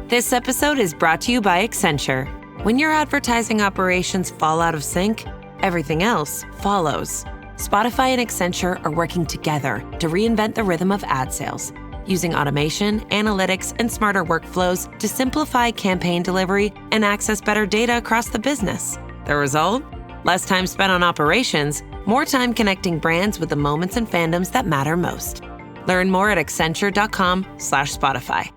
This episode is brought to you by Accenture. When your advertising operations fall out of sync, everything else follows. Spotify and Accenture are working together to reinvent the rhythm of ad sales, using automation, analytics, and smarter workflows to simplify campaign delivery and access better data across the business. The result? Less time spent on operations, more time connecting brands with the moments and fandoms that matter most. Learn more at accenture.com/Spotify.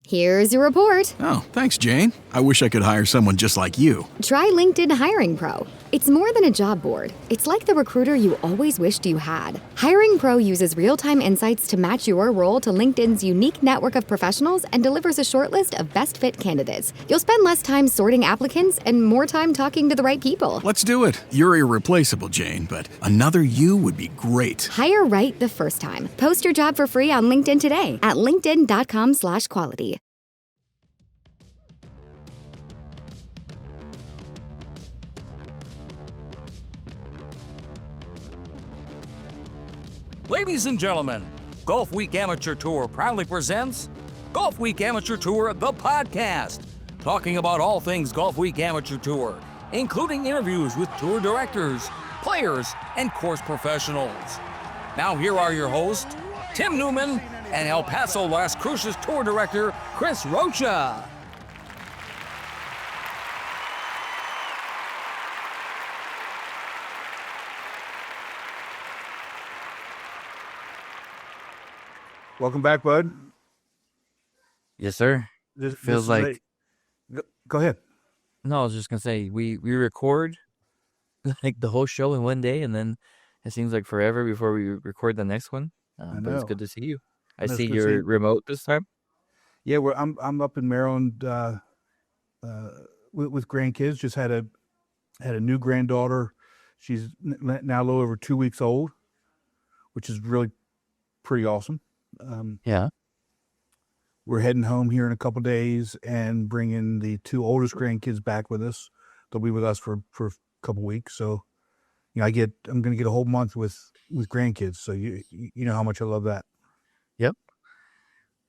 Here's your report. Oh, thanks, Jane. I wish I could hire someone just like you. Try LinkedIn Hiring Pro. It's more than a job board. It's like the recruiter you always wished you had. Hiring Pro uses real-time insights to match your role to LinkedIn's unique network of professionals and delivers a short list of best fit candidates. You'll spend less time sorting applicants and more time talking to the right people. Let's do it. You're irreplaceable, Jane, but another you would be great. Hire right the first time. Post your job for free on LinkedIn today at linkedin.com/quality. Ladies and gentlemen, Golfweek Amateur Tour proudly presents Golfweek Amateur Tour, the podcast, talking about all things Golfweek Amateur Tour, including interviews with tour directors, players, and course professionals. Now here are your hosts, Tim Newman and El Paso Las Cruces Tour Director, Chris Rocha. Welcome back, bud. Yes, sir. This Feels like... Go ahead. No, I was just going to say, we record like the whole show in one day, and then it seems like forever before we record the next one. But it's good to see you. I see you're remote this time. Yeah, I'm up in Maryland with grandkids. Just had a new granddaughter. She's now a little over 2 weeks old, which is really pretty awesome. Yeah. We're heading home here in a couple days and bringing the two oldest grandkids back with us. They'll be with us for a couple weeks. So, you know, I'm going to get a whole month with grandkids. So you know how much I love that. Yep.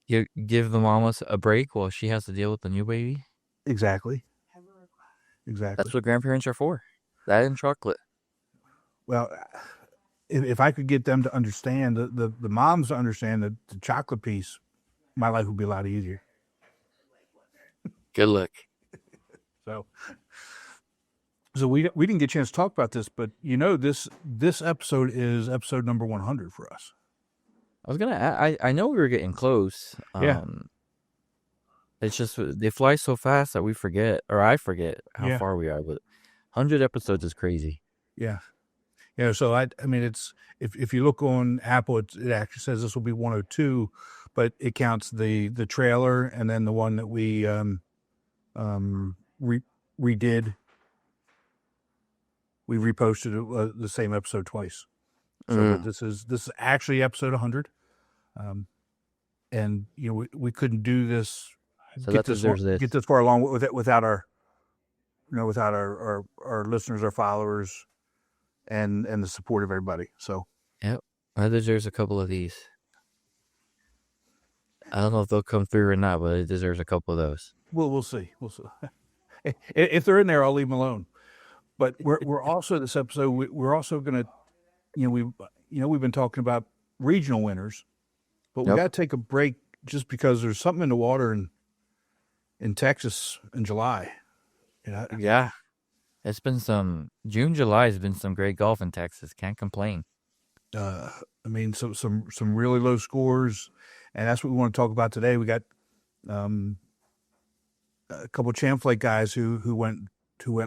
You give the mamas a break while she has to deal with the new baby. Exactly. That's what grandparents are for. That and chocolate. Well, if I could get them to understand, the moms to understand the chocolate piece, my life would be a lot easier. Good luck. So we didn't get a chance to talk about this, but you know, this episode is episode number 100 for us. I know we were getting close. Yeah. It's just they fly so fast that we forget, or I forget how far we are. But 100 episodes is crazy. Yeah. Yeah, so I mean, it's if you look on Apple, it actually says this will be 102, but it counts the trailer and then the one that we redid. We reposted the same episode twice, so this is actually episode 100, and you know we couldn't do this. So get this far along without our listeners, our followers. And the support of everybody. So, yep, that deserves a couple of these. I don't know if they'll come through or not, but it deserves a couple of those. Well, we'll see. If they're in there, I'll leave them alone. But we're also this episode. We're also going to, we've been talking about regional winners, but we got to take a break just because there's something in the water in Texas in July. Yeah. It's been June, July has been some great golf in Texas. Can't complain. I mean, some really low scores, and that's what we want to talk about today. We got a couple of Champ Flake guys who went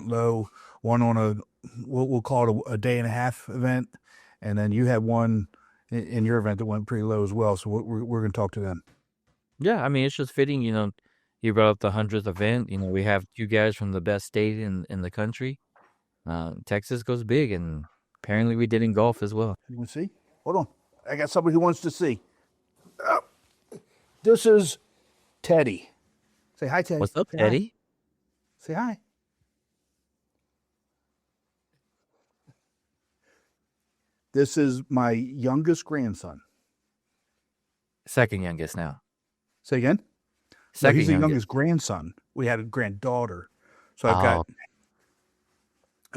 low. One on we'll call it a day and a half event, and then you had one in your event that went pretty low as well. So we're going to talk to them. Yeah, I mean, it's just fitting, You brought up the 100th event. We have two guys from the best state in the country. Texas goes big, and apparently we did in golf as well. You want to see? Hold on. I got somebody who wants to see. This is Teddy. Say hi, Teddy. What's up, Teddy? Say hi. This is my youngest grandson. Second youngest now. Say again? No, he's the youngest grandson. We had a granddaughter. So I've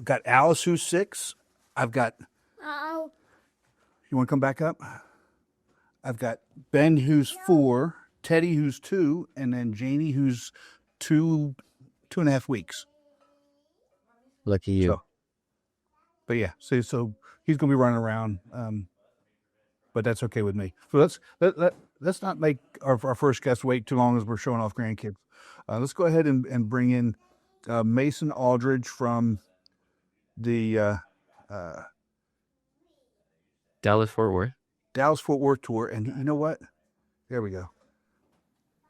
got Alice, who's 6. I've got. You want to come back up? I've got Ben, who's 4. Teddy, who's 2, and then Janie, who's 2.5 weeks. Lucky you. So, but yeah, so he's going to be running around, but that's okay with me. So let's not make our first guest wait too long as we're showing off grandkids. Let's go ahead and bring in Mason Aldredge from the Dallas-Fort Worth Tour, and you know what? There we go.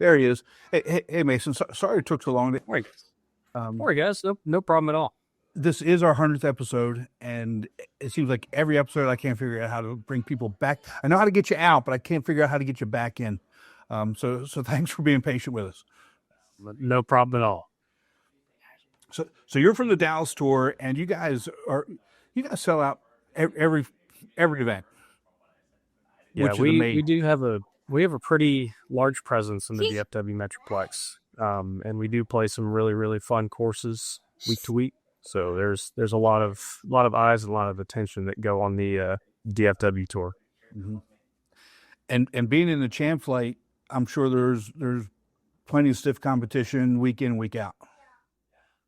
There he is. Hey Mason. Sorry it took so long. Sorry, guys. No problem at all. This is our 100th episode, and it seems like every episode I can't figure out how to bring people back. I know how to get you out, but I can't figure out how to get you back in. So thanks for being patient with us. No problem at all. So you're from the Dallas Tour, and you guys sell out every event. Yeah, we have a pretty large presence in the DFW Metroplex, and we do play some really, really fun courses week to week. So there's a lot of eyes and a lot of attention that go on the DFW Tour. Mm-hmm. And being in the champ flight, I'm sure there's plenty of stiff competition week in, week out.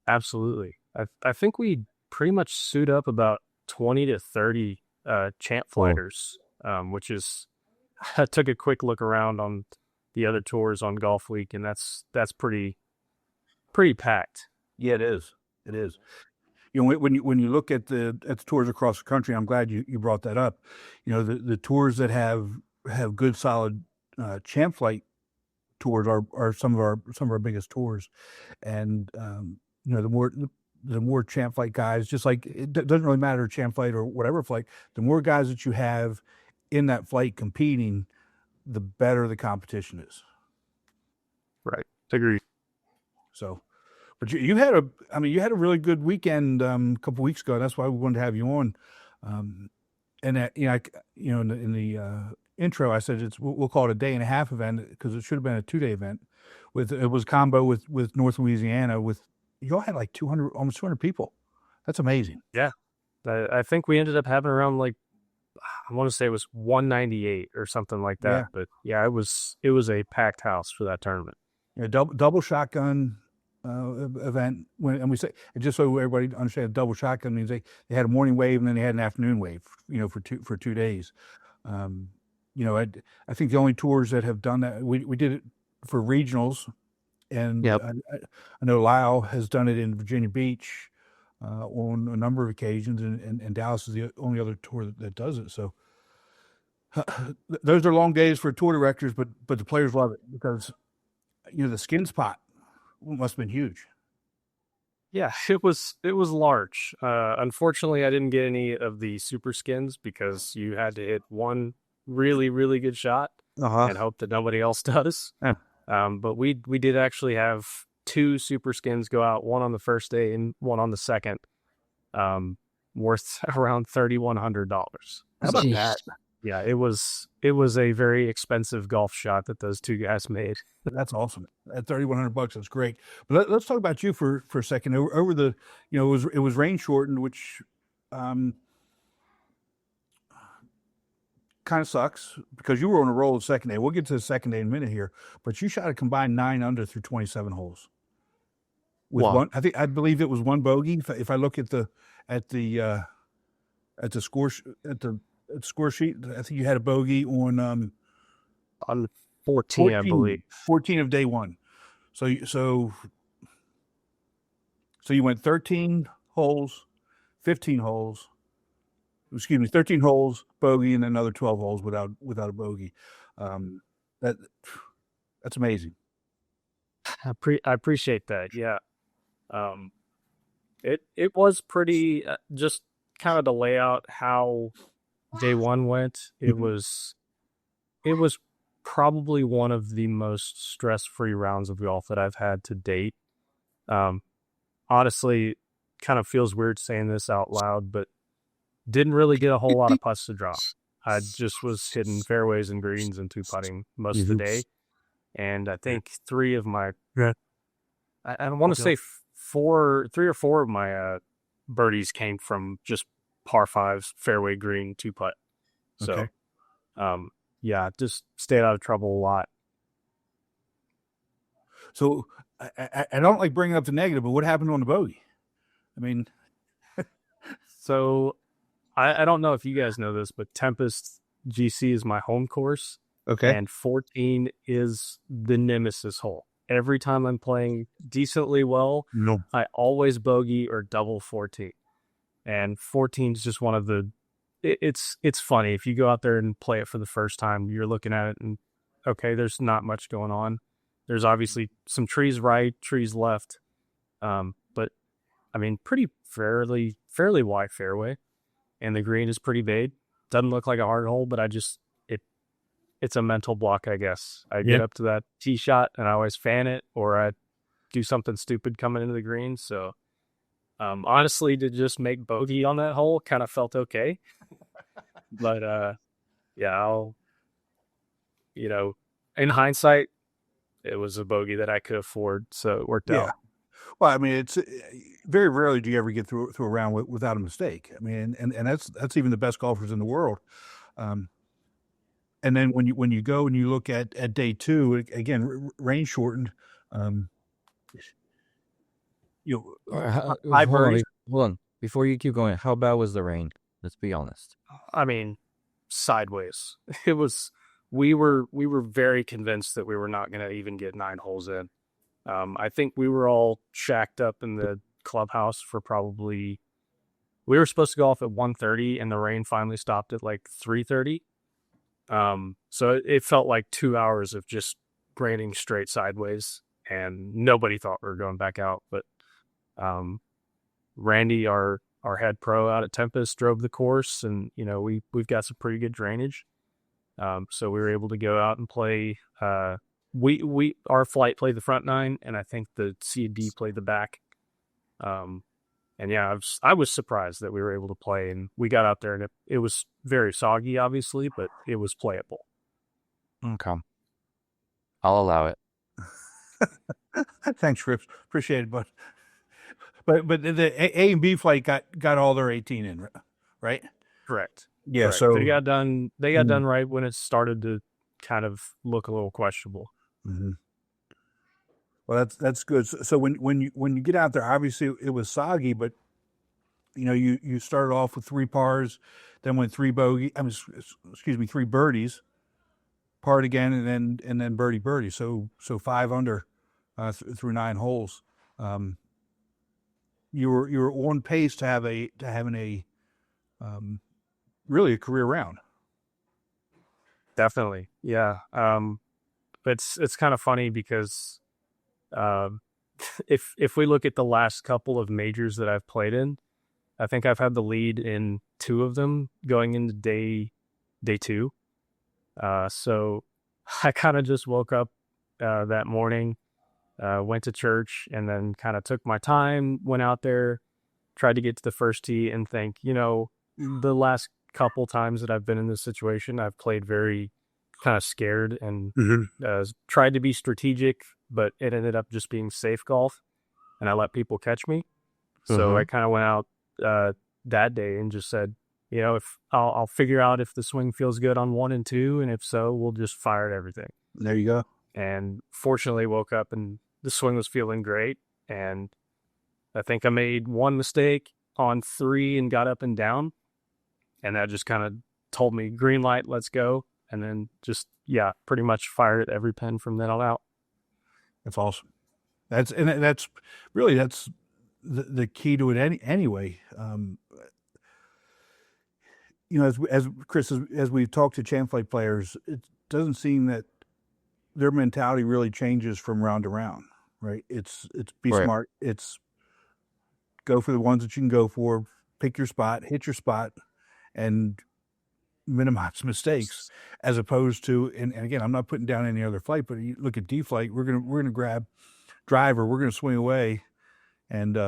Absolutely. I think we pretty much suit up about 20 to 30 champ flighters, which is, I took a quick look around on the other tours on Golfweek, and that's pretty packed. Yeah, it is. It is. You know, when you look at the tours across the country, I'm glad you brought that up. You know, the tours that have good solid champ flight tours are some of our biggest tours, and you know, the more champ flight guys, just like it doesn't really matter champ flight or whatever flight, the more guys that you have in that flight competing, the better the competition is. Right. Agree. So, but you had a really good weekend a couple weeks ago. That's why we wanted to have you on. And that, in the intro, I said we'll call it a day and a half event because it should have been a 2-day event. It was combo with North Louisiana. Y'all had like almost 200 people. That's amazing. Yeah, I think we ended up having around I want to say it was 198 or something like that. Yeah. But yeah, it was a packed house for that tournament. Yeah, double shotgun event. And we say, just so everybody understands, double shotgun means they had a morning wave and then they had an afternoon wave. You know, for 2 days. I think the only tours that have done that, we did it for regionals, and yep. I know Lyle has done it in Virginia Beach on a number of occasions, and Dallas is the only other tour that does it. So those are long days for tour directors, but the players love it because the skin spot must have been huge. Yeah, it was large. Unfortunately, I didn't get any of the super skins because you had to hit one really, really good shot and hope that nobody else does. But we did actually have 2 super skins go out, one on the first day and one on the second, worth around $3,100. How about that? Yeah, it was a very expensive golf shot that those 2 guys made. That's awesome. At $3,100, that's great. But let's talk about you for a second. Over the, it was rain shortened, which kind of sucks because you were on a roll the second day. We'll get to the second day in a minute here, but you shot a combined 9 under through 27 holes. With one, I believe it was 1 bogey. If I look at the score sheet, I think you had a bogey on 14, I believe. 14 of day 1. So you went 13 holes, 15 holes. 13 holes, bogey, and then another 12 holes without a bogey. That's amazing. I appreciate that. Yeah. It was pretty just kind of to lay out how day 1 went. It was probably one of the most stress-free rounds of golf that I've had to date. Honestly, kind of feels weird saying this out loud, but didn't really get a whole lot of putts to drop. I just was hitting fairways and greens and 2-putting most of the day. and I think three or four of my birdies came from just par fives, fairway green, 2-putt. So, just stayed out of trouble a lot. So I don't like bringing up the negative, but what happened on the bogey? I mean, so I don't know if you guys know this, but Tempest GC is my home course. Okay. And 14 is the nemesis hole. Every time I'm playing decently well, I always bogey or double 14. And 14 is just one of the... It's funny. If you go out there and play it for the first time, you're looking at it and, okay, there's not much going on. There's obviously some trees right, trees left. But, I mean, fairly wide fairway. And the green is pretty big. Doesn't look like a hard hole, but it's a mental block, I guess. I get up to that tee shot and I always fan it, or I do something stupid coming into the green. So, honestly, to just make bogey on that hole kind of felt okay. But, in hindsight, it was a bogey that I could afford, so it worked out. Well, I mean, it's very rarely do you ever get through a round without a mistake. I mean, and that's even the best golfers in the world. And then when you go and you look at day two, again, rain shortened. Hold on. Before you keep going, how bad was the rain? Let's be honest. I mean, sideways. It was. We were very convinced that we were not going to even get 9 holes in. I think we were all shacked up in the clubhouse for probably. We were supposed to go off at 1:30, and the rain finally stopped at like 3:30. So it felt like 2 hours of just raining straight sideways, and nobody thought we were going back out. But Randy, our head pro out at Tempest, drove the course, and we've got some pretty good drainage. So we were able to go out and play. Our flight played the front 9, and I think the C&D played the back. And I was surprised that we were able to play, and we got out there, and it was very soggy, obviously, but it was playable. Okay. I'll allow it. Thanks, Rips. Appreciate it, but the A and B flight got all their 18 in, right? Correct. Yeah. Correct. So they got done right when it started to kind of look a little questionable. Mm-hmm. Well, that's good. So when you get out there, obviously it was soggy, but you started off with 3 pars, then went 3 birdies, parred again, and then birdie. So 5 under through 9 holes. You were on pace to having a really a career round. Definitely, yeah. It's kind of funny because. If we look at the last couple of majors that I've played in, I think I've had the lead in 2 of them going into day 2. So I kind of just woke up that morning, went to church, and then kind of took my time, went out there, tried to get to the first tee, and think, the last couple times that I've been in this situation, I've played very kind of scared and tried to be strategic, but it ended up just being safe golf, and I let people catch me. So I kind of went out that day and just said, if I'll figure out if the swing feels good on 1 and 2, and if so, we'll just fire at everything. There you go. And fortunately, woke up and the swing was feeling great, and I think I made 1 mistake on 3 and got up and down, and that just kind of told me green light, let's go. And then just, pretty much fired at every pin from then on out. That's awesome. That's the key to it anyway. As Chris, as we've talked to champ flight players, it doesn't seem that their mentality really changes from round to round, right? It's be smart. It's go for the ones that you can go for, pick your spot, hit your spot, and minimize mistakes, as opposed to, and again, I'm not putting down any other flight, but you look at D flight, we're gonna grab driver, we're gonna swing away, and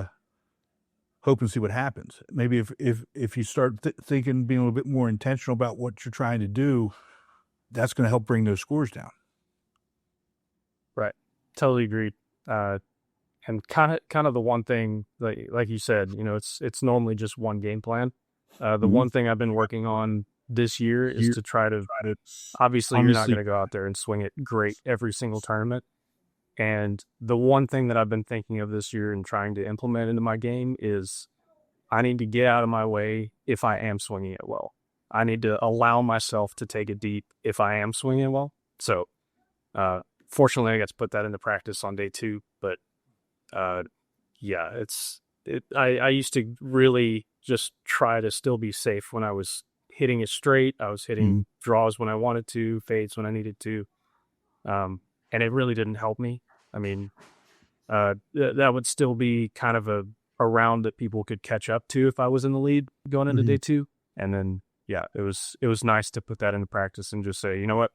hope and see what happens. Maybe if you start thinking, being a little bit more intentional about what you're trying to do, that's going to help bring those scores down. totally agreed. And kind of the one thing, like you said, it's normally just one game plan. The one thing I've been working on this year is to try to, obviously you're not going to go out there and swing it great every single tournament. And the one thing that I've been thinking of this year and trying to implement into my game is I need to get out of my way if I am swinging it well. I need to allow myself to take it deep if I am swinging it well. So, fortunately, I got to put that into practice on day 2. But, yeah, I used to really just try to still be safe when I was hitting it straight. I was hitting draws when I wanted to, fades when I needed to. And it really didn't help me. I mean, that would still be kind of a round that people could catch up to if I was in the lead going into day 2. And then, yeah, it was nice to put that into practice and just say, you know what,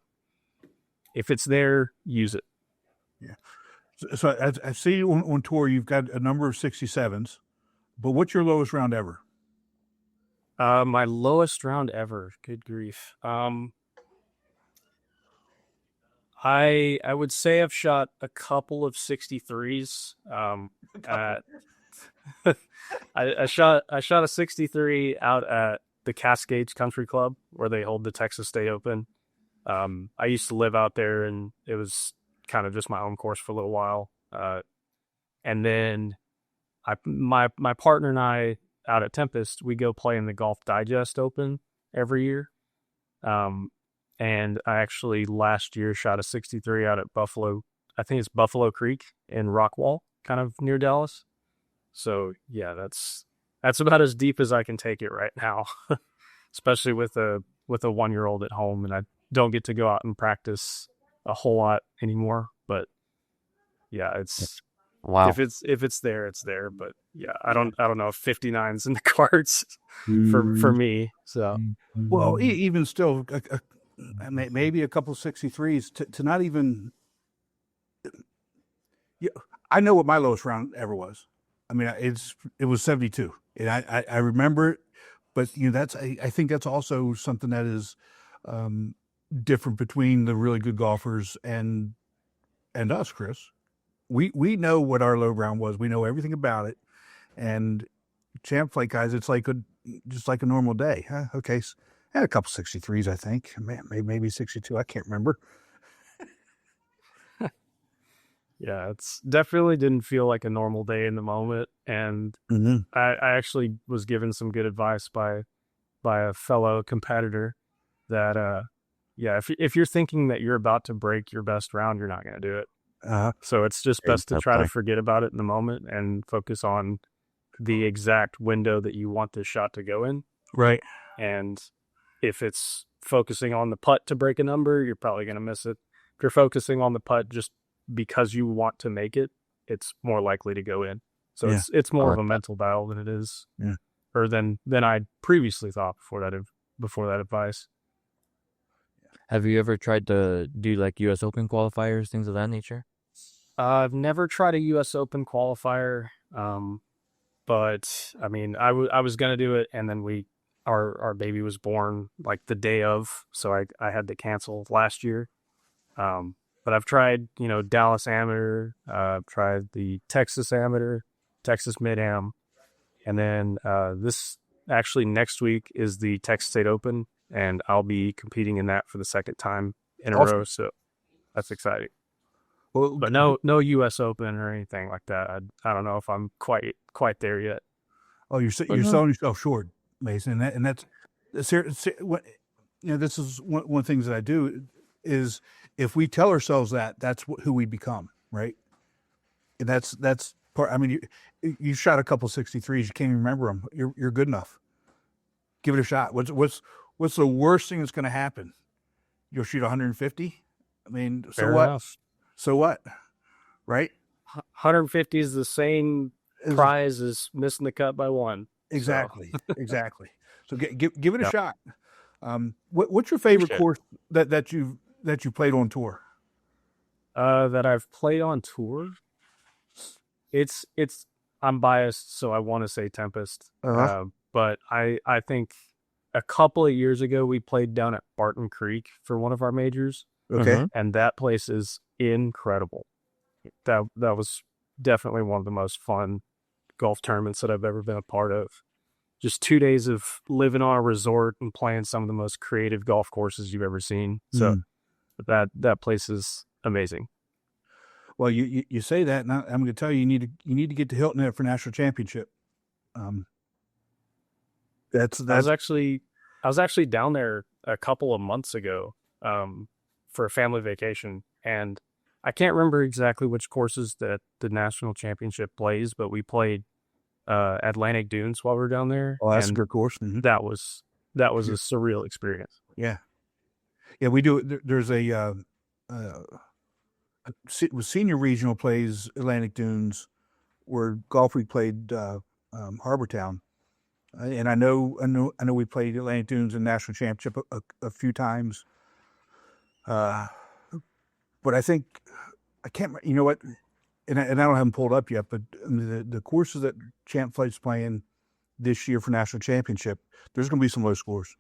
if it's there, use it. Yeah. So I see you on tour, you've got a number of 67s, but what's your lowest round ever? My lowest round ever. Good grief. I would say I've shot a couple of 63s. I shot a 63 out at the Cascades Country Club where they hold the Texas State Open. I used to live out there, and it was kind of just my home course for a little while. And then my partner and I out at Tempest, we go play in the Golf Digest Open every year. And I actually last year shot a 63 out at Buffalo. I think it's Buffalo Creek in Rockwall, kind of near Dallas. So yeah, that's about as deep as I can take it right now, especially with a 1-year-old at home, and I don't get to go out and practice a whole lot anymore. But yeah, it's wow. If it's there, it's there. But yeah, I don't know if 59's in the cards for me. So well, even still, maybe a couple 63s to not even. Yeah, I know what my lowest round ever was. I mean, it was 72, and I remember it. But I think that's also something that is different between the really good golfers and us, Chris. We know what our low round was. We know everything about it. And champ flight guys, it's like just like a normal day. Huh? Okay, so I had a couple 63s, I think. Maybe 62. I can't remember. Yeah, it's definitely didn't feel like a normal day in the moment. And I actually was given some good advice by a fellow competitor that, if you're thinking that you're about to break your best round, you're not going to do it. So it's just best to try to forget about it in the moment and focus on the exact window that you want this shot to go in. Right. And if it's focusing on the putt to break a number, you're probably going to miss it. If you're focusing on the putt just because you want to make it, it's more likely to go in. So it's more of a mental battle than it is, or than I previously thought before that advice. Have you ever tried to do like U.S. Open qualifiers, things of that nature? I've never tried a U.S. Open qualifier, but I mean, I was gonna do it, and then our baby was born like the day of, so I had to cancel last year. But I've tried, Dallas Amateur, I've tried the Texas Amateur, Texas Mid-Am, and then this actually next week is the Texas State Open, and I'll be competing in that for the second time in a row. So that's exciting. Well, but no U.S. Open or anything like that. I don't know if I'm quite there yet. Oh, you're selling yourself short, Mason, and that's this is one of the things that I do is if we tell ourselves that's who we become, right? And that's part. I mean, you shot a couple 63s, you can't even remember them. You're good enough. Give it a shot. What's the worst thing that's going to happen? You'll shoot 150. I mean, so Fair what? Enough. So what? Right? 150 is the same prize as missing the cut by one. Exactly. So. Exactly. So give it a shot. What's your favorite course that you played on tour? That I've played on tour. It's I'm biased, so I want to say Tempest. But I think a couple of years ago we played down at Barton Creek for one of our majors. Okay. And that place is incredible. that was definitely one of the most fun golf tournaments that I've ever been a part of. Just 2 days of living on a resort and playing some of the most creative golf courses you've ever seen. So that place is amazing. Well, you say that, and I'm going to tell you, you need to get to Hilton Head for national championship. That's I was actually down there a couple of months ago for a family vacation, and I can't remember exactly which courses that the national championship plays, but we played Atlantic Dunes while we were down there. Oh, that's a good course. Mm-hmm. That was a surreal experience. Yeah, we do. There's with senior regional plays Atlantic Dunes, where Golfweek played Harbortown, and I know we played Atlantic Dunes in national championship a few times, but I think I can't. You know what? And I don't have them pulled up yet, but the courses that Champ Flight's playing this year for national championship, there's going to be some low scores.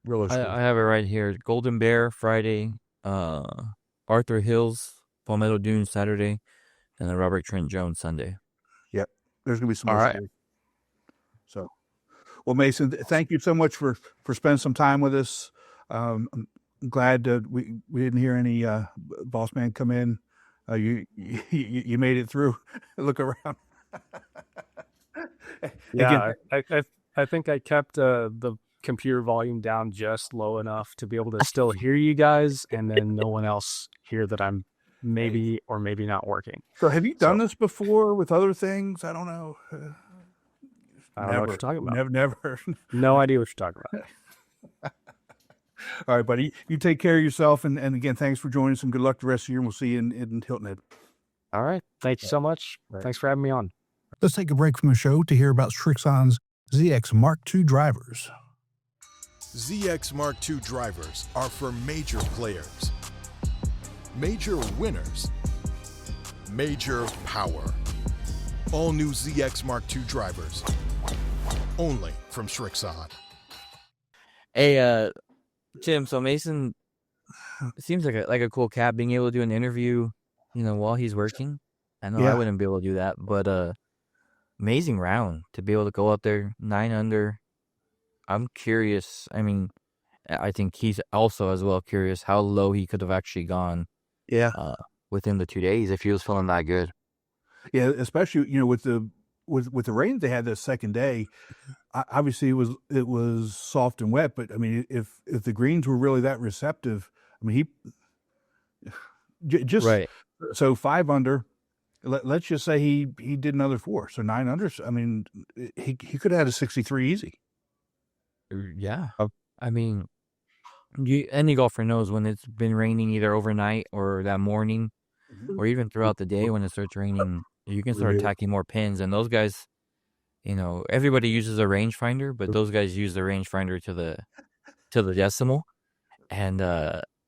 Real low scores. I have it right here. Golden Bear Friday, Arthur Hills, Palmetto Dunes Saturday, and then Robert Trent Jones Sunday. Yep, there's going to be some low scores. So, well, Mason, thank you so much for spending some time with us. I'm glad we didn't hear any boss man come in. You made it through. Look around. Yeah, again, I think I kept the computer volume down just low enough to be able to still hear you guys, and then no one else hear that I'm maybe or maybe not working. So have you done this before with other things? I don't know. I don't know what you're talking about. Never. No idea what you're talking about. All right, buddy. You take care of yourself, and again, thanks for joining us, and good luck the rest of the year, and we'll see you in Hilton Head. All right. Thank you so much. Right. Thanks for having me on. Let's take a break from the show to hear about Srixon's ZX Mark II drivers. ZX Mark II drivers are for major players, major winners, major power. All new ZX Mark II drivers, only from Srixon. Hey, Tim, so Mason, it seems like a cool cat being able to do an interview, while he's working. I know I wouldn't be able to do that, but amazing round to be able to go out there 9 under. I'm curious. I mean, I think he's also as well curious how low he could have actually gone. Yeah. Within the 2 days, if he was feeling that good. Yeah, especially with the rain they had the second day. Obviously, it was soft and wet, but I mean, if the greens were really that receptive, I mean, he just right. So 5 under. Let's just say he did another 4, so 9 under. I mean, he could have had a 63 easy. Yeah, I mean, any golfer knows when it's been raining either overnight or that morning, or even throughout the day when it starts raining, you can start attacking more pins. And those guys, everybody uses a rangefinder, but those guys use the rangefinder to the decimal, and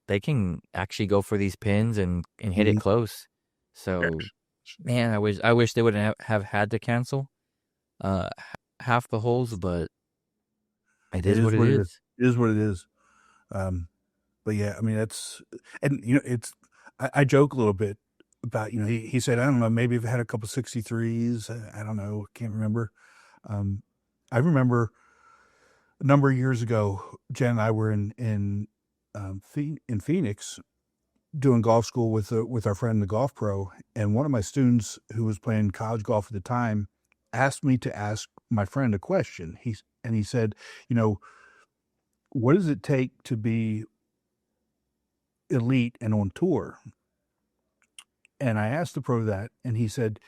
they can actually go for these pins and hit it close. So, man, I wish they wouldn't have had to cancel half the holes, but it is what it is. It is what it is. But yeah, I mean, it's, I joke a little bit about, he said, I don't know, maybe I've had a couple 63s. I don't know. Can't remember. I remember a number of years ago, Jen and I were in Phoenix doing golf school with our friend, the golf pro. And one of my students who was playing college golf at the time asked me to ask my friend a question. He said, what does it take to be elite and on tour? And I asked the pro that, and he said,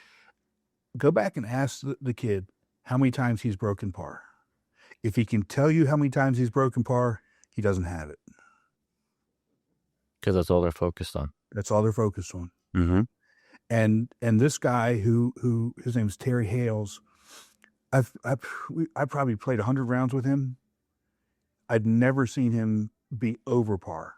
go back and ask the kid how many times he's broken par. If he can tell you how many times he's broken par, he doesn't have it. Because that's all they're focused on. That's all they're focused on. Mm-hmm. And this guy who his name's Terry Hales, I probably played 100 rounds with him. I'd never seen him be over par.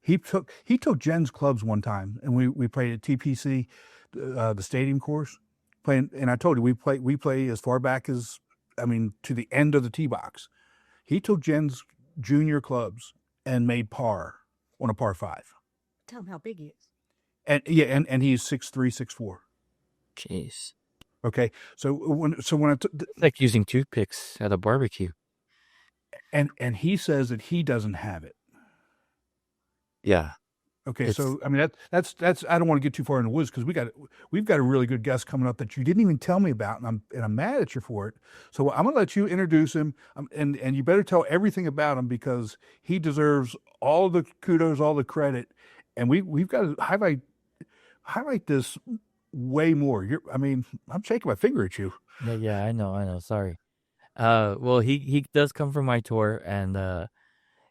He took Jen's clubs one time, and we played at TPC, the stadium course. And I told you we play as far back as, to the end of the tee box. He took Jen's junior clubs and made par on a par 5. Tell him how big he is. and he's 6'3", 6'4". Jeez. Okay, so when it's like using toothpicks at a barbecue. And he says that he doesn't have it. Yeah. Okay, so I mean that's I don't want to get too far in the woods because we've got a really good guest coming up that you didn't even tell me about, and I'm mad at you for it. So I'm gonna let you introduce him, and you better tell everything about him because he deserves all the kudos, all the credit, and we've got to highlight this way more. I'm shaking my finger at you. Yeah, I know. Sorry. Well, he does come from my tour, and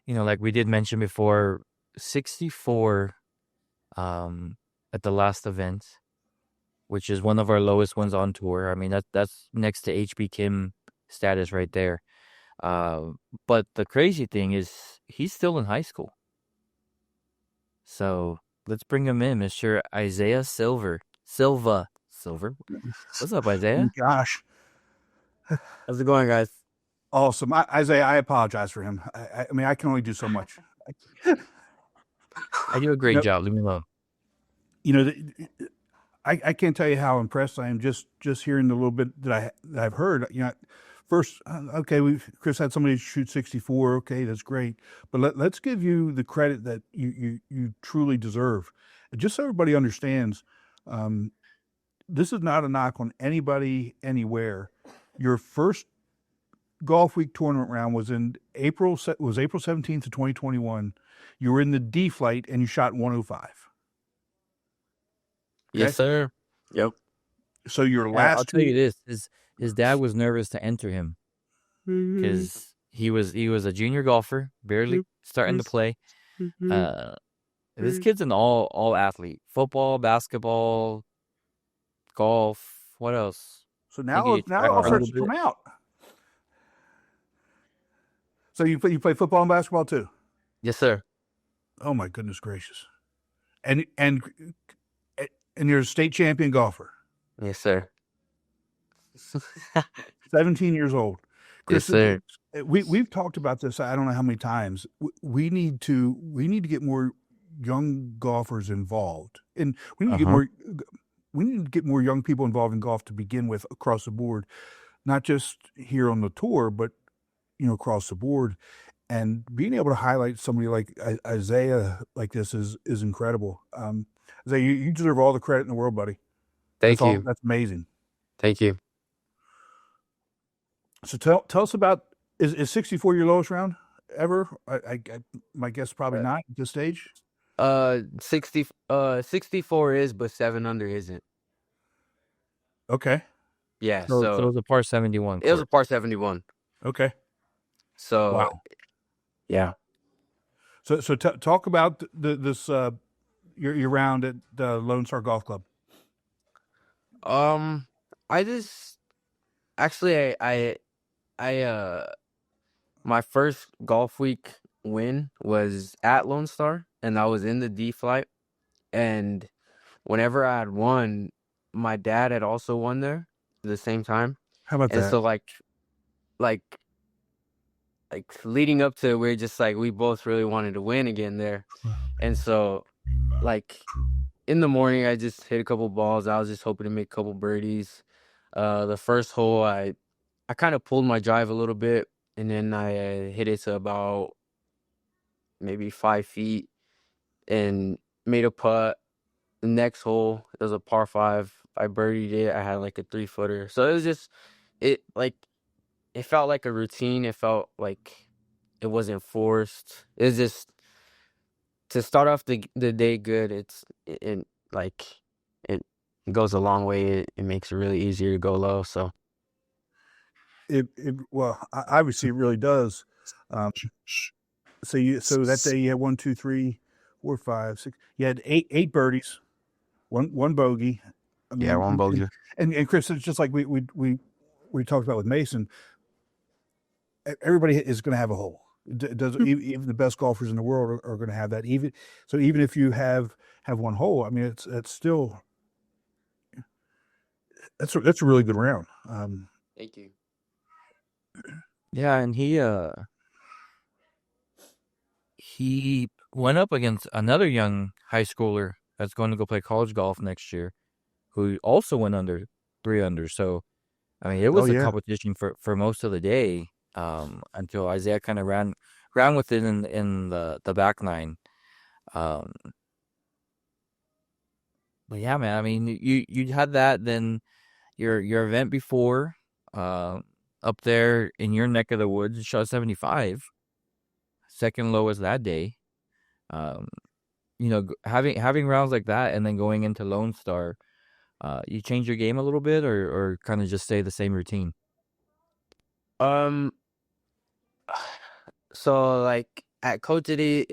like we did mention before, 64 at the last event, which is one of our lowest ones on tour. I mean, that's next to HB Kim status right there. But the crazy thing is he's still in high school. So let's bring him in, Mr. Isaiah Silva. What's up, Isaiah? Oh, gosh. How's it going, guys? Awesome. Isaiah, I apologize for him. I mean, I can only do so much. I do a great job. Leave me alone. I can't tell you how impressed I am just hearing the little bit that I've heard. First, okay, Chris had somebody shoot 64. Okay, that's great. But let's give you the credit that you truly deserve. Just so everybody understands, this is not a knock on anybody anywhere. Your first Golf Week tournament round was April 17th of 2021. You were in the D flight and you shot 105. Okay? Yes, sir. Yep. So your last. I'll tell you this: his dad was nervous to enter him because he was a junior golfer, barely starting to play. This kid's an all athlete: football, basketball, golf. What else? So now I'll start to come out. So you play football and basketball too? Yes, sir. Oh my goodness gracious! And you're a state champion golfer. Yes, sir. 17 years old. Chris, yes, sir. We've talked about this. I don't know how many times. We need to get more young golfers involved, and we need to get more. We need to get more young people involved in golf to begin with across the board, not just here on the tour, but across the board. And being able to highlight somebody like Isaiah like this is incredible. Isaiah, you deserve all the credit in the world, buddy. Thank you. That's amazing. Thank you. So tell us about, is 64 your lowest round ever? I my guess probably not at this stage. 64 is, but 7 under isn't. Okay. Yeah. So it was a par 71. It was a par 71. Okay. So. Wow. Yeah. So talk about this your round at the Lone Star Golf Club. I just actually I my first Golf Week win was at Lone Star, and I was in the D flight. And whenever I had won, my dad had also won there at the same time. How about that? And so like leading up to it, we're just like, we both really wanted to win again there. And so like in the morning, I just hit a couple balls. I was just hoping to make a couple birdies. The first hole, I kind of pulled my drive a little bit, and then I hit it to about maybe 5 feet and made a putt. The next hole, it was a par 5. I birdied it. I had like a 3-footer. So it was just, it felt like a routine. It felt like it wasn't forced. It was just, to start off the day good, it goes a long way. It makes it really easier to go low. So obviously it really does. So that day you had 1, 2, 3, 4, 5, 6. You had eight birdies, one bogey. I mean, one bogey. And Chris, it's just like we talked about with Mason. Everybody is going to have a hole. Even the best golfers in the world are going to have that. Even if you have one hole, I mean, it's still that's a really good round. Thank you. Yeah, and he went up against another young high schooler, that's going to go play college golf next year, who also went under 3 under. So, I mean, it was a competition for most of the day until Isaiah kind of ran with it in the back nine. But yeah, man, I mean, you had that, then your event before up there in your neck of the woods, you shot 75, second lowest that day. Having rounds like that and then going into Lone Star, you change your game a little bit or kind of just stay the same routine? So like at Coachity,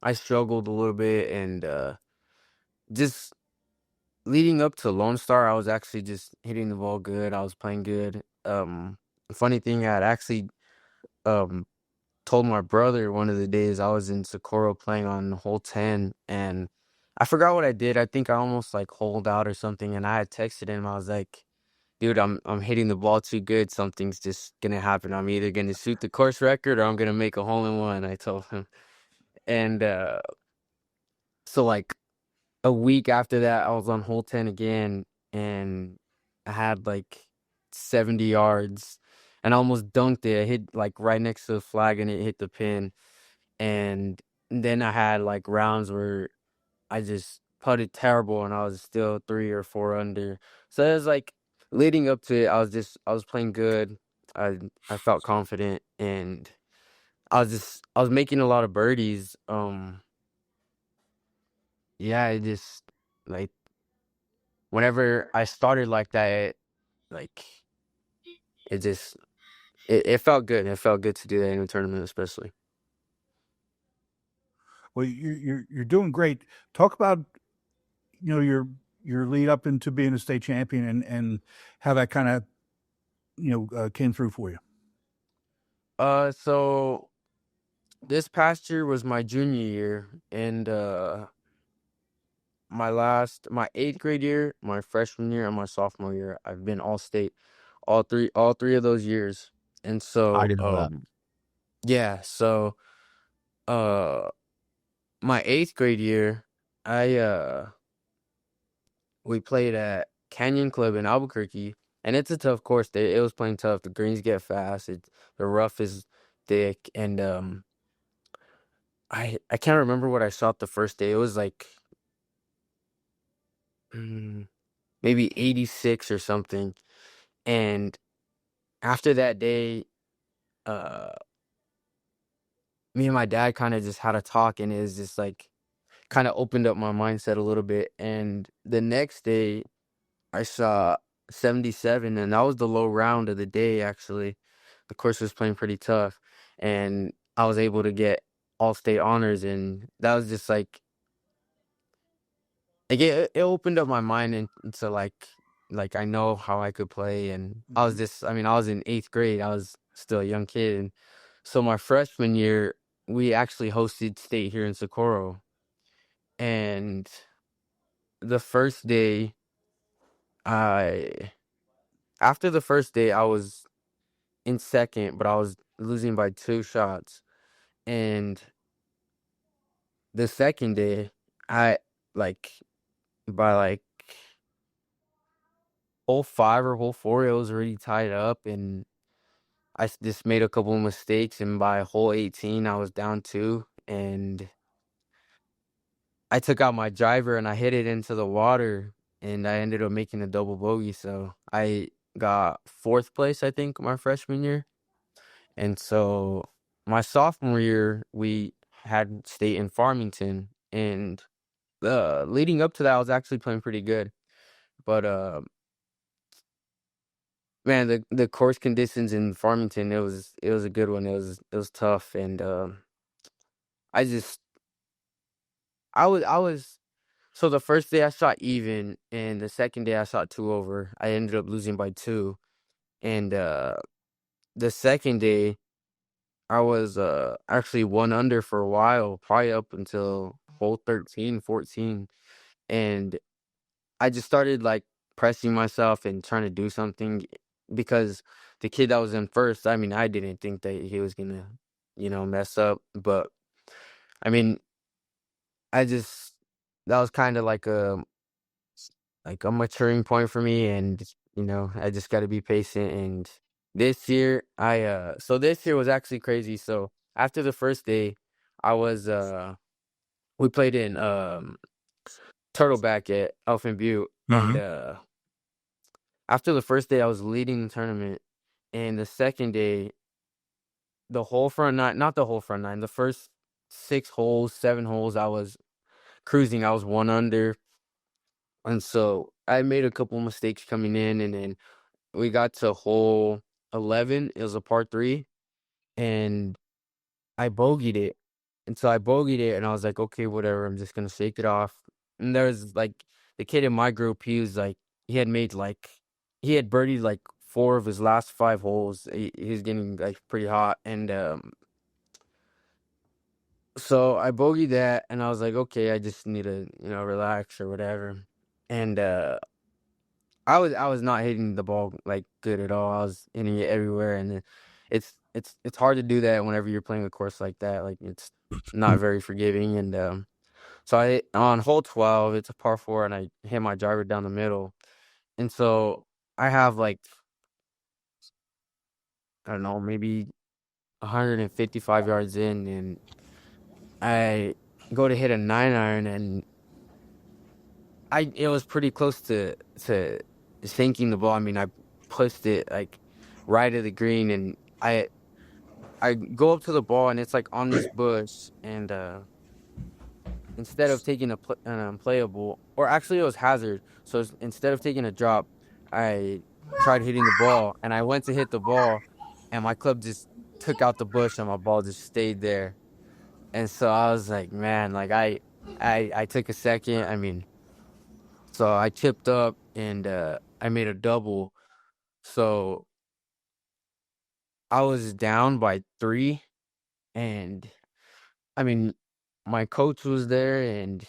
I struggled a little bit, and just leading up to Lone Star, I was actually just hitting the ball good. I was playing good. Funny thing, I had actually told my brother one of the days I was in Socorro playing on hole 10, and I forgot what I did. I think I almost like holed out or something, and I had texted him. I was like, dude, I'm hitting the ball too good. Something's just gonna happen. I'm either gonna shoot the course record or I'm gonna make a hole in one, I told him. And so like a week after that, I was on hole 10 again, and I had like 70 yards, and I almost dunked it. I hit like right next to the flag, and it hit the pin. And then I had like rounds where I just putted terrible, and I was still 3 or 4 under. So it was like leading up to it, I was playing good. I felt confident, and I was making a lot of birdies. Yeah, it just like whenever I started like that, like it just it felt good. It felt good to do that in a tournament, especially. Well, you're doing great. Talk about your lead up into being a state champion and how that kind of came through for you. So this past year was my junior year, and my 8th grade year, my freshman year, and my sophomore year, I've been all state, all three of those years. And so I didn't know that. Yeah, so my 8th grade year, we played at Canyon Club in Albuquerque, and it's a tough course. It was playing tough. The greens get fast. The rough is thick, and I can't remember what I shot the first day. It was like maybe 86 or something. And after that day, me and my dad kind of just had a talk, and it was just like kind of opened up my mindset a little bit. And the next day, I shot 77, and that was the low round of the day, actually. The course was playing pretty tough, and I was able to get all state honors, and that was just like it opened up my mind into like I know how I could play. And I was in 8th grade. I was still a young kid. And so my freshman year, we actually hosted state here in Socorro, and the first day, after the first day, I was in second, but I was losing by 2 shots. And the second day, I like by like hole 5 or hole 4, it was already tied up, and I just made a couple of mistakes. And by hole 18, I was down 2, and I took out my driver and I hit it into the water, and I ended up making a double bogey. So I got 4th place, I think, my freshman year. And so my sophomore year, we had state in Farmington, and leading up to that, I was actually playing pretty good. But man, the course conditions in Farmington, it was a good one. It was tough, and I was so the first day I shot even, and the second day I shot 2 over. I ended up losing by 2, and the second day I was actually 1 under for a while, probably up until hole 13, 14, and I just started like pressing myself and trying to do something, because the kid that was in first, I mean, I didn't think that he was gonna, mess up. But I mean, that was kind of like a maturing point for me, and I just got to be patient. And this year, this year was actually crazy. So after the first day, I was we played in Turtleback at Elfin Butte, and after the first day, I was leading the tournament, and the second day, the whole front nine, not the whole front nine, the first 6 holes, 7 holes, I was cruising. I was 1 under. And so I made a couple mistakes coming in, and then we got to hole 11. It was a par 3, and I bogeyed it. And so I bogeyed it, and I was like, okay, whatever. I'm just going to shake it off. And there was like the kid in my group, he had birdied like 4 of his last 5 holes. He was getting like pretty hot. And so I bogeyed that, and I was like, okay, I just need to, relax or whatever. And I was not hitting the ball like good at all. I was hitting it everywhere, and it's hard to do that whenever you're playing a course like that. Like, it's not very forgiving. And so on hole 12, it's a par 4, and I hit my driver down the middle. And so I have like, I don't know, maybe 155 yards in, and I go to hit a 9-iron, and it was pretty close to sinking the ball. I mean, I pushed it like right at the green, and I go up to the ball, and it's like on this bush, and instead of taking an unplayable, or actually it was hazard. So instead of taking a drop, I tried hitting the ball, and I went to hit the ball, and my club just took out the bush, and my ball just stayed there. And so I was like, man, like I took a second. I mean, so I chipped up, and I made a double. So I was down by 3, and I mean, my coach was there, and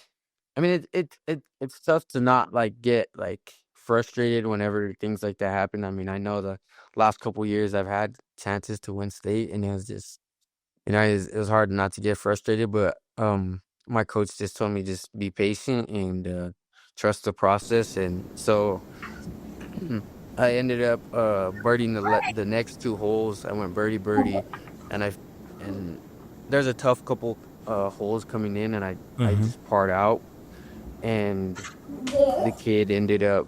I mean, it's tough to not like get like frustrated whenever things like that happen. I mean, I know the last couple years I've had chances to win state, and it was just, it was hard not to get frustrated. But my coach just told me just be patient and trust the process, and so I ended up birdieing the next 2 holes. I went birdie, and there's a tough couple holes coming in, and I just parred out, and the kid ended up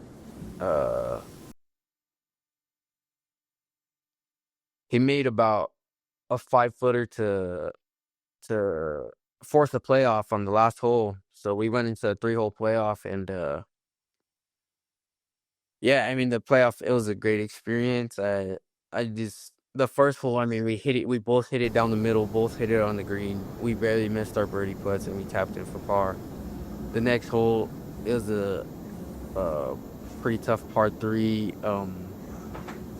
he made about a 5-footer to force a playoff on the last hole. So we went into a 3-hole playoff, and yeah, I mean, the playoff, it was a great experience. The first hole, I mean, we both hit it down the middle, both hit it on the green. We barely missed our birdie putts, and we tapped it for par. The next hole, it was a pretty tough par 3.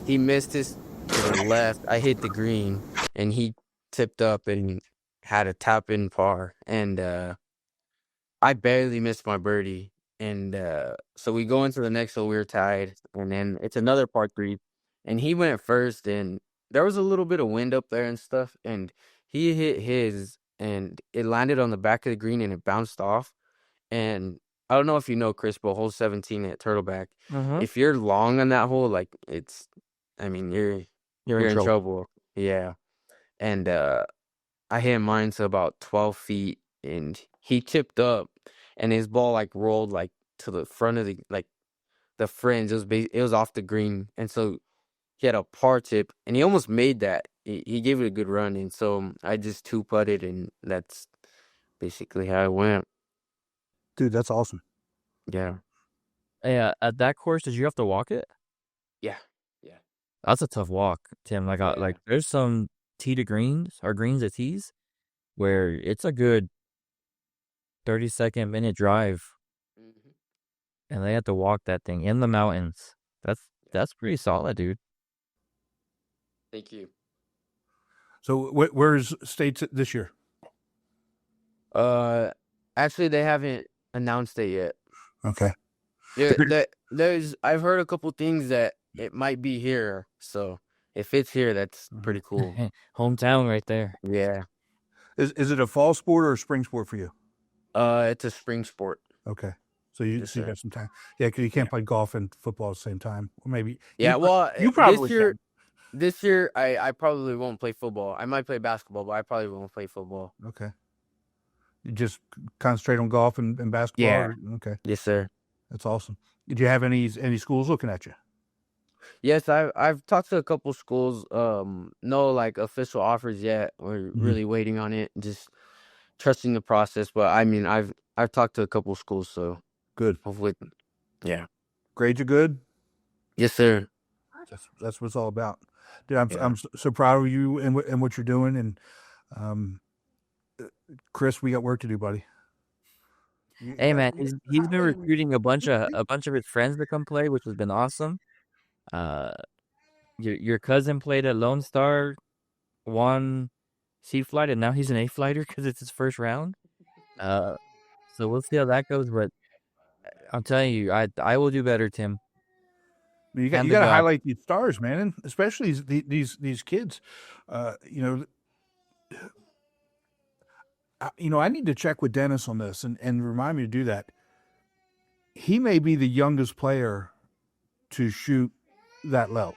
He missed his to the left. I hit the green, and he tipped up and had a tap in par, and I barely missed my birdie. And so we go into the next hole, we were tied, and then it's another par 3, and he went first, and there was a little bit of wind up there and stuff, and he hit his, and it landed on the back of the green, and it bounced off. And I don't know if you know, Chris, but hole 17 at Turtleback, if you're long on that hole, like you're in trouble. Yeah. And I hit mine to about 12 feet, and he chipped up, and his ball like rolled like to the front of the fringe. It was off the green, and so he had a par tip, and he almost made that. He gave it a good run, and so I just 2-putted, and that's basically how it went. Dude, that's awesome. Yeah. Yeah, at that course, did you have to walk it? Yeah. That's a tough walk, Tim. Like there's some tee to greens or greens to tees where it's a good 30-second minute drive, and they have to walk that thing in the mountains. That's pretty solid, dude. Thank you. So where's states this year? Actually, they haven't announced it yet. Okay. I've heard a couple things that it might be here. So if it's here, that's pretty cool. Hometown right there. Yeah. Is it a fall sport or a spring sport for you? It's a spring sport. Okay. So you got some time. Yeah, because you can't play golf and football at the same time. Or maybe. Yeah, You probably can. This year, I probably won't play football. I might play basketball, but I probably won't play football. Okay. You just concentrate on golf and basketball? Yeah. Okay. Yes, sir. That's awesome. Did you have any schools looking at you? Yes, I've talked to a couple schools. No, like, official offers yet. We're really waiting on it. Just trusting the process. But I mean, I've talked to a couple schools, so good. Hopefully, yeah. Grades are good. Yes, sir. That's what it's all about. Dude, I'm so proud of you and what you're doing. And Chris, we got work to do, buddy. Hey man, he's been recruiting a bunch of his friends to come play, which has been awesome. Your cousin played at Lone Star, won C flight, and now he's an A flighter because it's his first round. So we'll see how that goes. But I'm telling you, I will do better, Tim. You got to highlight these stars, man, and especially these kids. I need to check with Dennis on this and remind me to do that. He may be the youngest player to shoot that low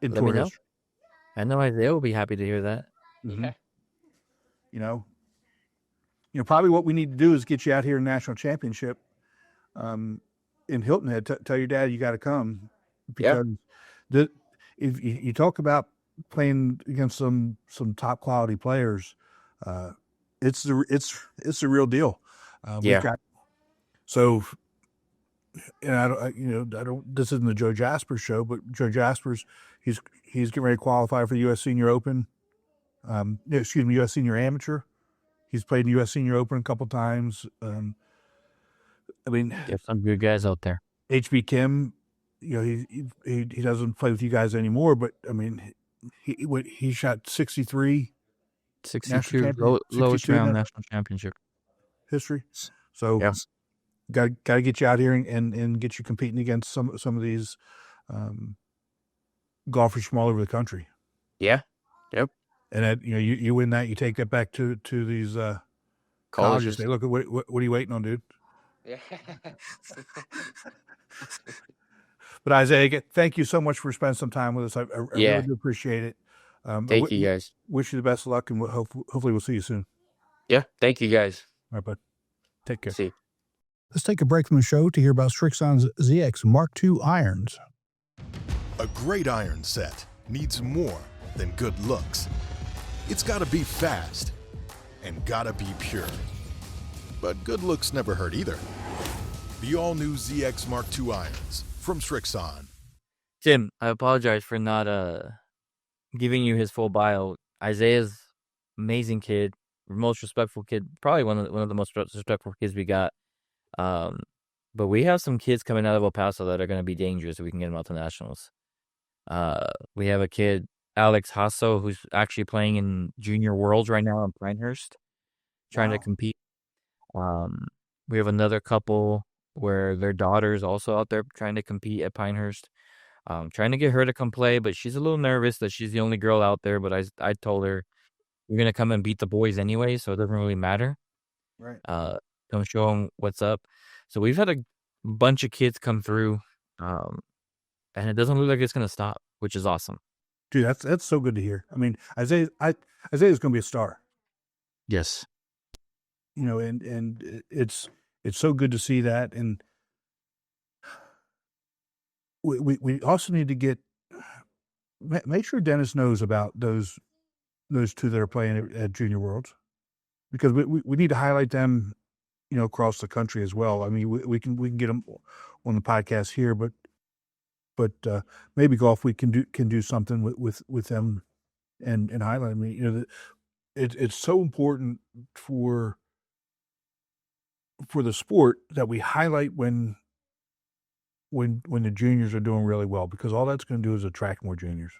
in tour history. I know Isaiah will be happy to hear that. Mm-hmm. Probably what we need to do is get you out here in national championship in Hilton Head. Tell your dad you got to come, because if you talk about playing against some top quality players, it's the real deal. I don't. This isn't the Joe Jaspers show, but Joe Jaspers, he's getting ready to qualify for the U.S. Senior Open. U.S. Senior Amateur. He's played in the U.S. Senior Open a couple times. There's some good guys out there. HB Kim, he doesn't play with you guys anymore, but he shot 63. 62 lowest round national championship history. So got to get you out here and get you competing against some of these golfers from all over the country. Yeah. Yep. And that, you win that, you take that back to these colleges. They look at what are you waiting on, dude? Yeah. But Isaiah, thank you so much for spending some time with us. I really do appreciate it. Thank you, guys. Wish you the best of luck, and hopefully we'll see you soon. Yeah, thank you, guys. All right, bud. Take care. See you. Let's take a break from the show to hear about Srixon's ZX Mark II irons. A great iron set needs more than good looks. It's got to be fast and got to be pure. But good looks never hurt either. The all-new ZX Mark II irons from Srixon. Tim, I apologize for not giving you his full bio. Isaiah's amazing kid, most respectful kid, probably one of the most respectful kids we got. But we have some kids coming out of El Paso that are going to be dangerous if we can get them out to nationals. We have a kid, Alex Hasso, who's actually playing in Junior Worlds right now in Pinehurst, trying to compete. We have another couple where their daughter's also out there trying to compete at Pinehurst. Trying to get her to come play, but she's a little nervous that she's the only girl out there. But I told her, you're going to come and beat the boys anyway, so it doesn't really matter. Right. Don't show them what's up. So we've had a bunch of kids come through, and it doesn't look like it's going to stop, which is awesome. Dude, that's so good to hear. I mean, Isaiah's going to be a star. Yes. And it's so good to see that. And we also need to make sure Dennis knows about those two that are playing at Junior Worlds, because we need to highlight them, across the country as well. I mean, we can get them on the podcast here, but maybe Golfweek can do something with them and highlight. I mean, it's so important for the sport that we highlight when the juniors are doing really well, because all that's going to do is attract more juniors.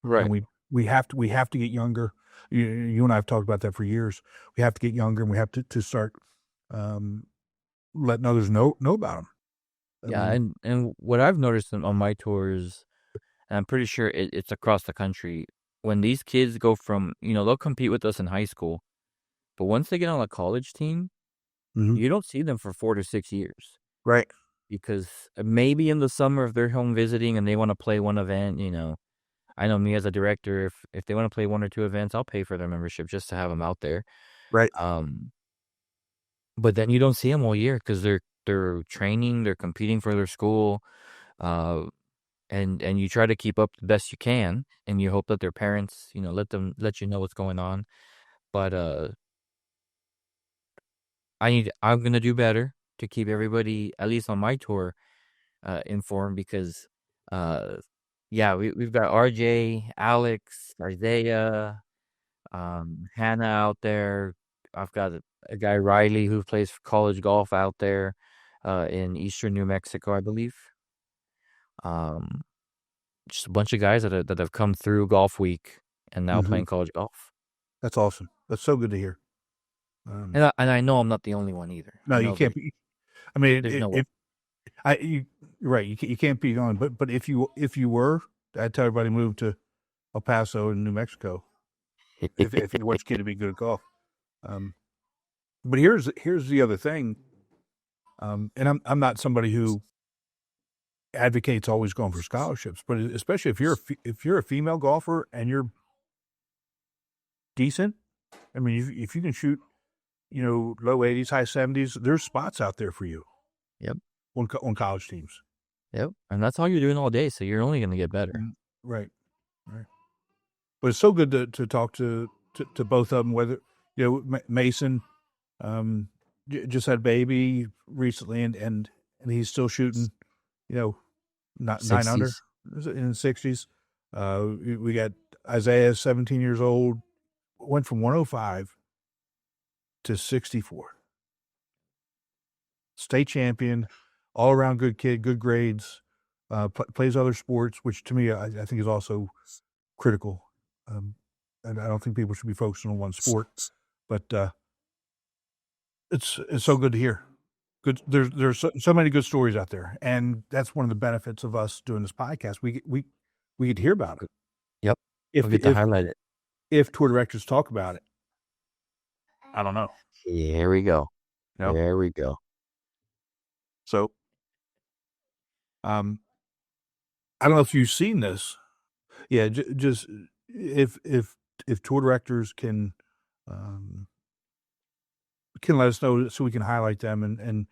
Right. And we have to get younger. You and I have talked about that for years. We have to get younger, and we have to start letting others know about them. Yeah, and what I've noticed on my tours, and I'm pretty sure it's across the country, when these kids go from, they'll compete with us in high school, But once they get on a college team, you don't see them for 4 to 6 years. Right. Because maybe in the summer, if they're home visiting and they want to play one event, I know me as a director, if they want to play 1 or 2 events, I'll pay for their membership just to have them out there. Right. But then you don't see them all year because they're training, they're competing for their school, and you try to keep up the best you can, and you hope that their parents, let you know what's going on. But I'm gonna do better to keep everybody, at least on my tour, informed because, we've got RJ, Alex, Isaiah, Hannah out there. I've got a guy, Riley, who plays college golf out there in eastern New Mexico, I believe. Just a bunch of guys that have come through Golf Week and now playing college golf. That's awesome. That's so good to hear. And I know I'm not the only one either. No, you can't be. I mean, you're right. You can't be on. But if you were, I'd tell everybody to move to El Paso in New Mexico. if you want your kid to be good at golf. But here's the other thing. And I'm not somebody who advocates always going for scholarships, but especially if you're a female golfer and you're decent. I mean, if you can shoot, low 80s, high 70s, there's spots out there for you. Yep. On college teams. Yep. And that's all you're doing all day, so you're only going to get better. Right. But it's so good to talk to both of them. Whether Mason just had a baby recently, and he's still shooting, not 60s. 9 under in the 60s. We got Isaiah, 17 years old, went from 105 to 64. State champion, all around good kid, good grades, plays other sports, which to me I think is also critical. And I don't think people should be focusing on one sport, but it's so good to hear. Good, there's so many good stories out there, and that's one of the benefits of us doing this podcast. We get to hear about it. Yep, we get to highlight it. If tour directors talk about it, I don't know. Here we go. There we go. So, I don't know if you've seen this. Yeah, just if tour directors can let us know so we can highlight them and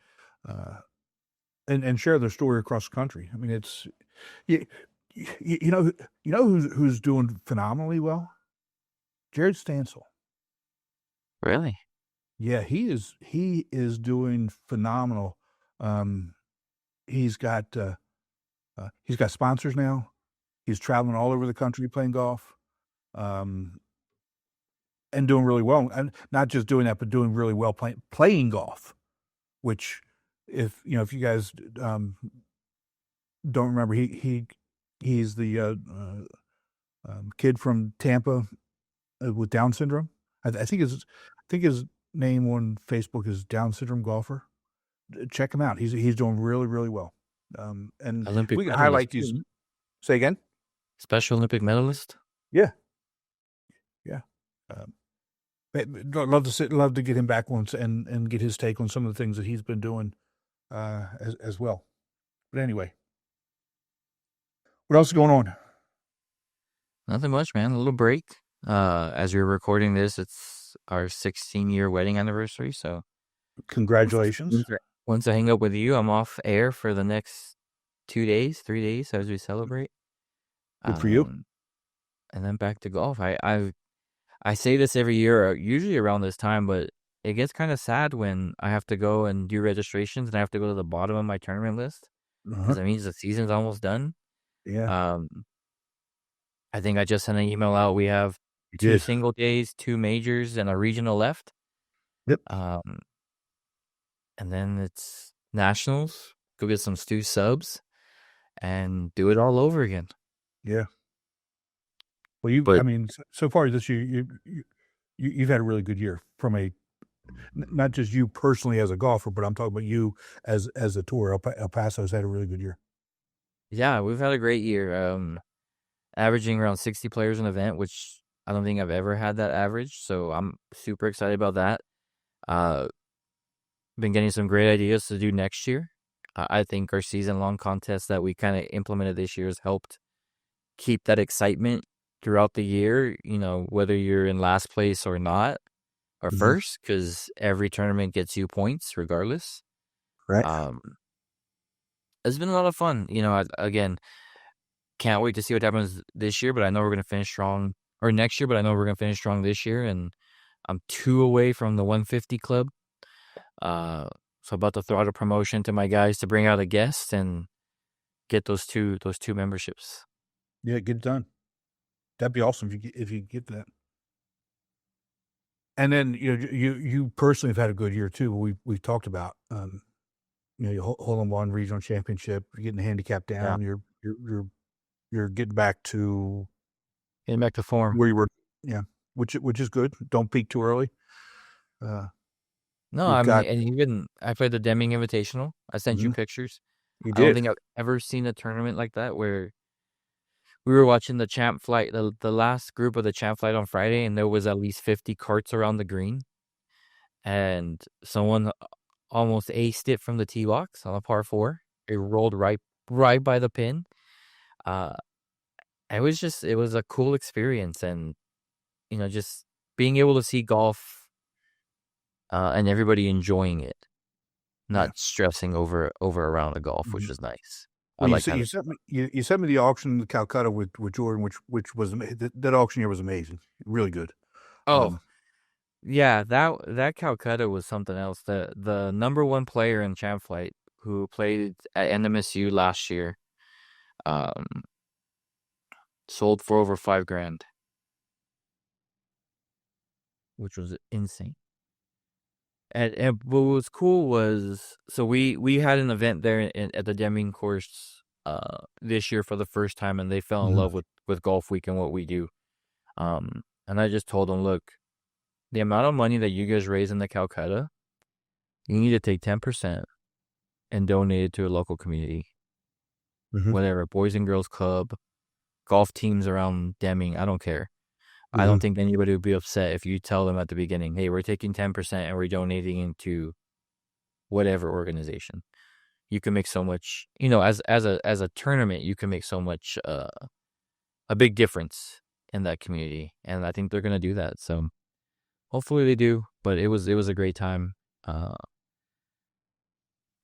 share their story across the country. I mean, it's who's doing phenomenally well? Jared Stansel. Really? Yeah, he is doing phenomenal. He's got sponsors now. He's traveling all over the country playing golf, and doing really well. And not just doing that, but doing really well playing golf. Which, if you guys don't remember, he's the kid from Tampa with Down syndrome. I think his name on Facebook is Down syndrome golfer. Check him out. He's doing really, really well. And Olympic we can highlight these. Say again? Special Olympic medalist? Yeah. Love to get him back once and get his take on some of the things that he's been doing as well. But anyway, what else is going on? Nothing much, man. A little break. As we're recording this, it's our 16-year wedding anniversary. So, congratulations! Once I hang up with you, I'm off air for the next 3 days as we celebrate. Good for you. And then back to golf. I say this every year, usually around this time, but it gets kind of sad when I have to go and do registrations and I have to go to the bottom of my tournament list because that means the season's almost done. Yeah. I think I just sent an email out. We have 2 single days, 2 majors, and a regional left. Yep. And then it's nationals. Go get some Stu subs and do it all over again. Yeah. Well, I mean, so far this year, you've had a really good year from not just you personally as a golfer, but I'm talking about you as a tour. El Paso's had a really good year. Yeah, we've had a great year. Averaging around 60 players an event, which I don't think I've ever had that average, so I'm super excited about that. Been getting some great ideas to do next year. I think our season-long contest that we kind of implemented this year has helped keep that excitement throughout the year, whether you're in last place or not, or first, because every tournament gets you points regardless. Right. It's been a lot of fun. Again, can't wait to see what happens this year, but I know we're going to finish strong, or next year, but I know we're going to finish strong this year, and I'm 2 away from the 150 club. So about to throw out a promotion to my guys to bring out a guest and get those two memberships. Yeah, get it done. That'd be awesome if you get that. And then you personally have had a good year too. We've talked about you hold on one regional championship, you're getting the handicap down, you're getting back to form where you were, which is good. Don't peak too early. No, and even I played the Deming Invitational. I sent you pictures. You I did. don't think I've ever seen a tournament like that where we were watching the champ flight, the last group of the champ flight on Friday, and there was at least 50 carts around the green, and someone almost aced it from the tee box on a par 4. It rolled right by the pin. It was a cool experience, and just being able to see golf. And everybody enjoying it, not stressing over a round of golf, which was nice. Well, you sent me the auction in Calcutta with Jordan, which was that auction here was amazing, really good. Yeah, that Calcutta was something else. The number 1 player in Champ Flight who played at NMSU last year, sold for over $5,000, which was insane. And what was cool was, so we had an event there at the Deming course this year for the first time, and they fell in love with Golfweek and what we do. And I just told them, look, the amount of money that you guys raise in the Calcutta, you need to take 10% and donate it to a local community. Whatever, Boys and Girls Club, golf teams around Deming, I don't care. I don't think anybody would be upset if you tell them at the beginning, hey, we're taking 10% and we're donating into whatever organization. You can make so much, as a tournament, you can make so much, a big difference in that community. And I think they're going to do that. So hopefully they do, but it was a great time.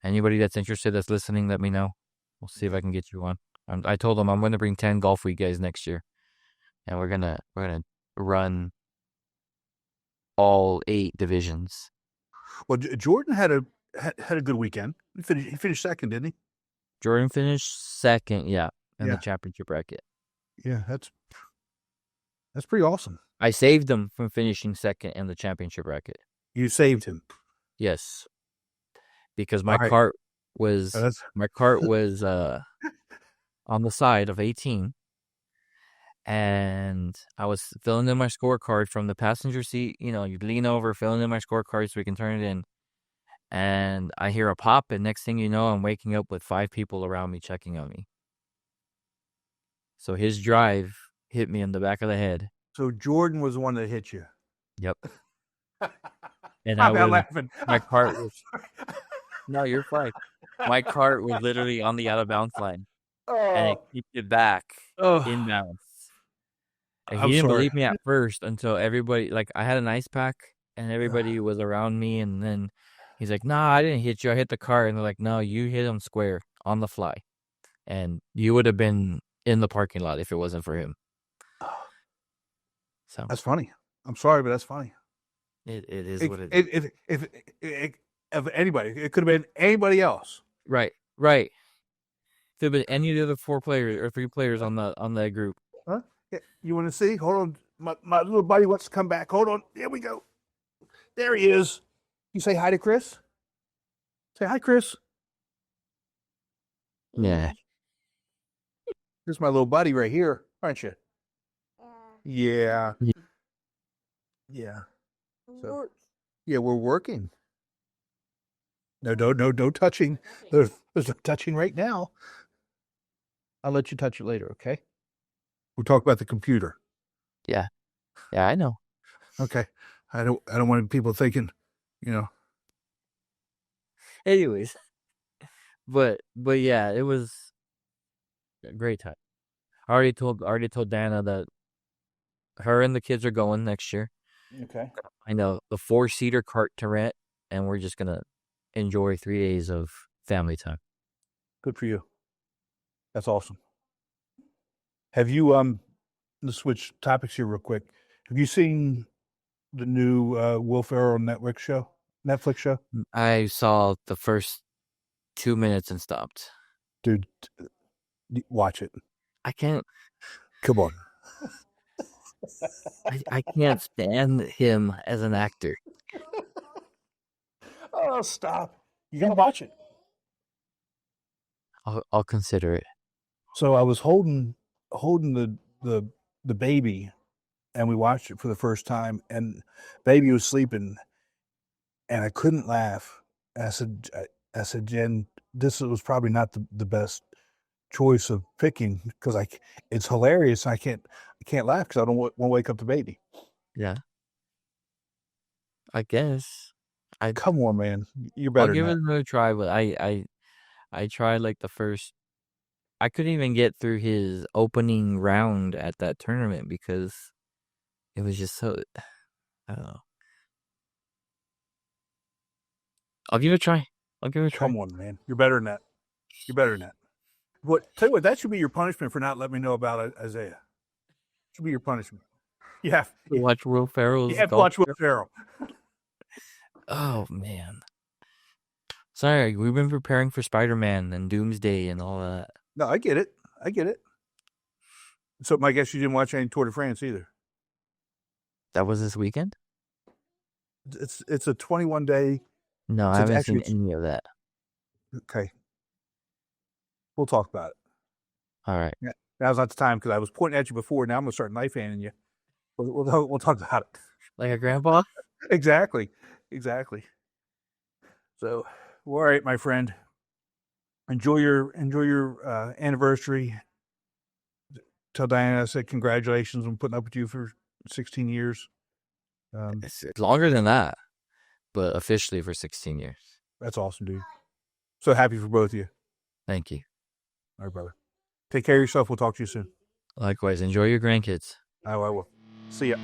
Anybody that's interested, that's listening, let me know. We'll see if I can get you on. I told them I'm going to bring 10 Golfweek guys next year, and we're gonna run all 8 divisions. Well, Jordan had a good weekend. He finished second, didn't he? Jordan finished second, in the championship bracket. Yeah, that's pretty awesome. I saved him from finishing second in the championship bracket. You saved him? Yes, because my cart was on the side of 18. And I was filling in my scorecard from the passenger seat. You'd lean over, filling in my scorecard so we can turn it in. And I hear a pop, and next thing you know, I'm waking up with 5 people around me checking on me. So his drive hit me in the back of the head. So Jordan was the one that hit you? Yep. And I'm not laughing. My cart was... No, you're fine. My cart was literally on the out-of-bounds line. And it kicked it back inbounds. And he didn't believe me at first until everybody, I had an ice pack and everybody was around me. And then he's like, nah, I didn't hit you. I hit the car. And they're like, no, you hit him square on the fly. And you would have been in the parking lot if it wasn't for him. So that's funny. I'm sorry, but that's funny. It is what it is. If anybody, it could have been anybody else. Right. It could have been any of the other 4 players or 3 players on that group. Huh? Yeah, you want to see? Hold on. My little buddy wants to come back. Hold on. Here we go. There he is. You say hi to Chris? Say hi, Chris. Yeah. Here's my little buddy right here, aren't you? Yeah. Yeah. So, yeah, we're working. No touching. There's no touching right now. I'll let you touch it later, okay? We'll talk about the computer. Yeah. Yeah, I know. Okay. I don't want people thinking, you know. Anyways, but yeah, it was a great time. I already told Dana that her and the kids are going next year. Okay. I know the 4-seater cart to rent, and we're just gonna enjoy 3 days of family time. Good for you. That's awesome. Have you let's switch topics here real quick. Have you seen the new Will Ferrell Netflix show? I saw the first 2 minutes and stopped. Dude, watch it. I can't. Come on. I can't stand him as an actor. Oh, stop. You gotta watch it. I'll consider it. So I was holding the baby, and we watched it for the first time, and baby was sleeping, and I couldn't laugh. And I said, Jen, this was probably not the best choice of picking because it's hilarious. I can't laugh because I don't want to wake up the baby. Yeah. I guess. Come on, man. You're better. I'll give it another try, but I tried like the first. I couldn't even get through his opening round at that tournament because it was just so. I don't know. I'll give it a try. Come on, man. You're better than that. Tell you what, that should be your punishment for not letting me know about Isaiah. Should be your punishment. You have to watch Will Ferrell. You have to watch Will Ferrell. Oh, man. Sorry, we've been preparing for Spider-Man and Doomsday and all that. No, I get it. So I guess you didn't watch any Tour de France either. That was this weekend? It's a 21-day. No, I haven't seen any of that. Okay. We'll talk about it. All right. Yeah, now's not the time because I was pointing at you before. Now I'm going to start knife handing you. We'll talk about it. Like a grandpa? Exactly. So, all right, my friend. Enjoy your anniversary. Tell Diana I said congratulations on putting up with you for 16 years. It's longer than that, but officially for 16 years. That's awesome, dude. So happy for both of you. Thank you. All right, brother. Take care of yourself. We'll talk to you soon. Likewise. Enjoy your grandkids. I will. See ya.